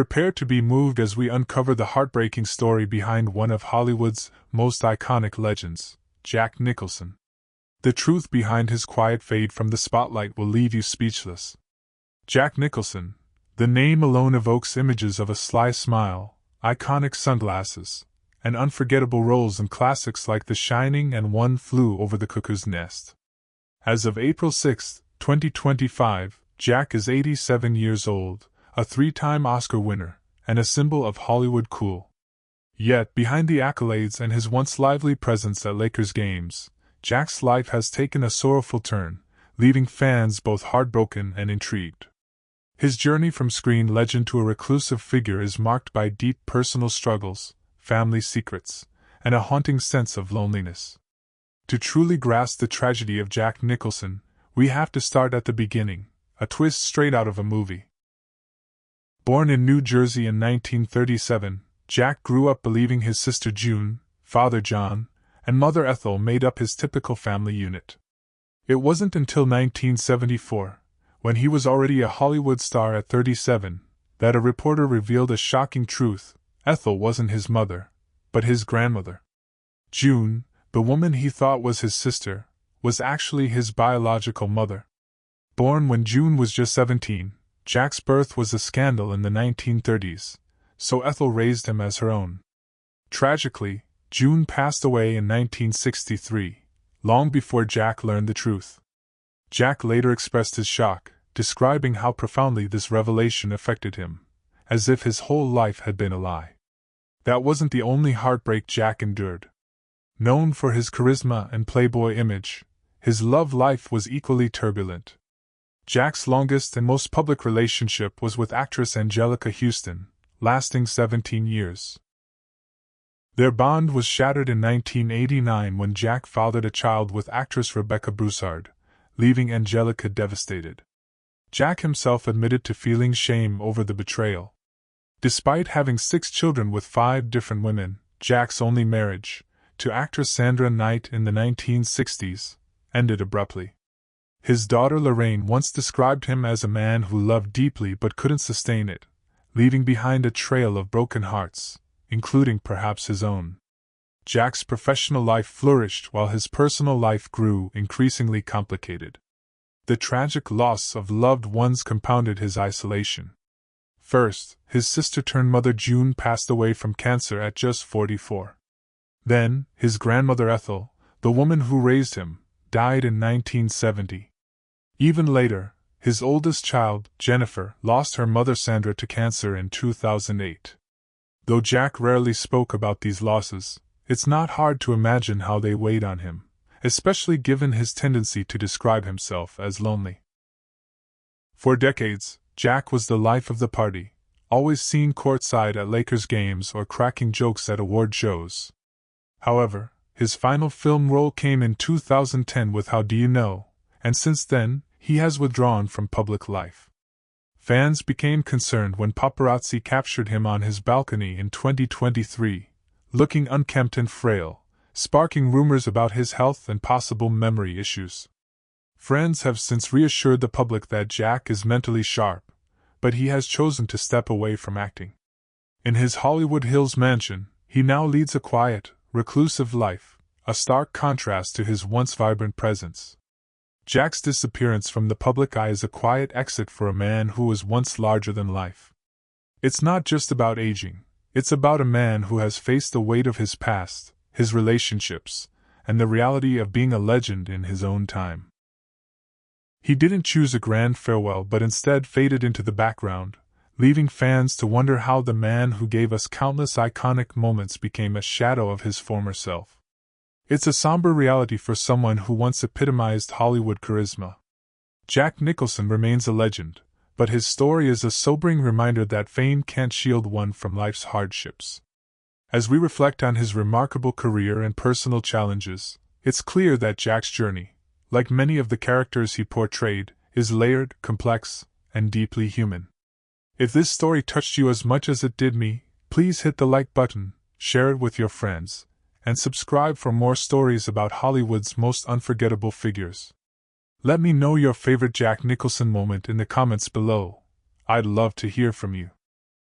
Prepare to be moved as we uncover the heartbreaking story behind one of Hollywood's most iconic legends, Jack Nicholson. The truth behind his quiet fade from the spotlight will leave you speechless. Jack Nicholson, the name alone evokes images of a sly smile, iconic sunglasses, and unforgettable roles in classics like The Shining and One Flew Over the Cuckoo's Nest. As of April 6, 2025, Jack is 87 years old, a three-time Oscar winner, and a symbol of Hollywood cool. Yet, behind the accolades and his once lively presence at Lakers games, Jack's life has taken a sorrowful turn, leaving fans both heartbroken and intrigued. His journey from screen legend to a reclusive figure is marked by deep personal struggles, family secrets, and a haunting sense of loneliness. To truly grasp the tragedy of Jack Nicholson, we have to start at the beginning, a twist straight out of a movie. Born in New Jersey in 1937, Jack grew up believing his sister June, father John, and mother Ethel made up his typical family unit. It wasn't until 1974, when he was already a Hollywood star at 37, that a reporter revealed a shocking truth: Ethel wasn't his mother, but his grandmother. June, the woman he thought was his sister, was actually his biological mother. Born when June was just 17, Jack's birth was a scandal in the 1930s, so Ethel raised him as her own. Tragically, June passed away in 1963, long before Jack learned the truth. Jack later expressed his shock, describing how profoundly this revelation affected him, as if his whole life had been a lie. That wasn't the only heartbreak Jack endured. Known for his charisma and playboy image, his love life was equally turbulent. Jack's longest and most public relationship was with actress Anjelica Huston, lasting 17 years. Their bond was shattered in 1989 when Jack fathered a child with actress Rebecca Broussard, leaving Anjelica devastated. Jack himself admitted to feeling shame over the betrayal. Despite having 6 children with 5 different women, Jack's only marriage, to actress Sandra Knight in the 1960s, ended abruptly. His daughter Lorraine once described him as a man who loved deeply but couldn't sustain it, leaving behind a trail of broken hearts, including perhaps his own. Jack's professional life flourished while his personal life grew increasingly complicated. The tragic loss of loved ones compounded his isolation. First, his sister-turned-mother June passed away from cancer at just 44. Then, his grandmother Ethel, the woman who raised him, died in 1970. Even later, his oldest child, Jennifer, lost her mother Sandra to cancer in 2008. Though Jack rarely spoke about these losses, it's not hard to imagine how they weighed on him, especially given his tendency to describe himself as lonely. For decades, Jack was the life of the party, always seen courtside at Lakers games or cracking jokes at award shows. However, his final film role came in 2010 with How Do You Know, and since then, he has withdrawn from public life. Fans became concerned when paparazzi captured him on his balcony in 2023, looking unkempt and frail, sparking rumors about his health and possible memory issues. Friends have since reassured the public that Jack is mentally sharp, but he has chosen to step away from acting. In his Hollywood Hills mansion, he now leads a quiet, reclusive life, a stark contrast to his once vibrant presence. Jack's disappearance from the public eye is a quiet exit for a man who was once larger than life. It's not just about aging, it's about a man who has faced the weight of his past, his relationships, and the reality of being a legend in his own time. He didn't choose a grand farewell but instead faded into the background, leaving fans to wonder how the man who gave us countless iconic moments became a shadow of his former self. It's a somber reality for someone who once epitomized Hollywood charisma. Jack Nicholson remains a legend, but his story is a sobering reminder that fame can't shield one from life's hardships. As we reflect on his remarkable career and personal challenges, it's clear that Jack's journey, like many of the characters he portrayed, is layered, complex, and deeply human. If this story touched you as much as it did me, please hit the like button, share it with your friends, and subscribe for more stories about Hollywood's most unforgettable figures. Let me know your favorite Jack Nicholson moment in the comments below. I'd love to hear from you.